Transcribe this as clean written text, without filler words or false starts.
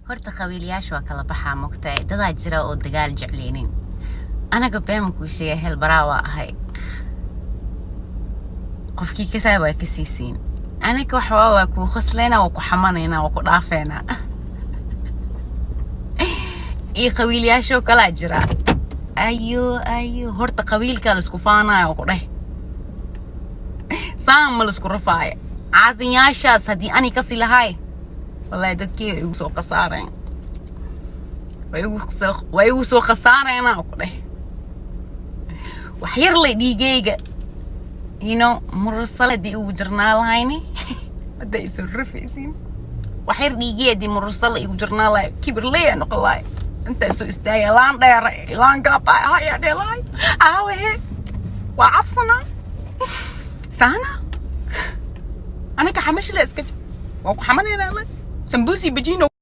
horta qabiilyaasha waa kala baxaa mogtahay dadaa jira oo dagaal jecleenin anaga beemku sheegay hel baraawa ahay qofkii ka saay waa ka siisiin anaga waxa waa ku khasleena oo ku xamanayna oo ku dhaafeena ii qabiilyaasha kala jira ayo horta qabiilka la isku faanayo oo ku dheh saam la isku rafaay caadiyaashaas hadii ani ka si lahay والله dadkii igu soo qasaareen way igu soo qasaareen oo ku dheh wax yar la dhigayga mursaladii ugu jirnaa lahayni hadda isoo rafaysin wax yar dhigaydi mursal igu jirnaa lahay kibir leeyahay noqolay inta soo istaagay laan dheer laan gaabay haya dheelay aawe waa cabsana sana ana ka xamash la iska waa ku xamanayna la سمبوسي بجينو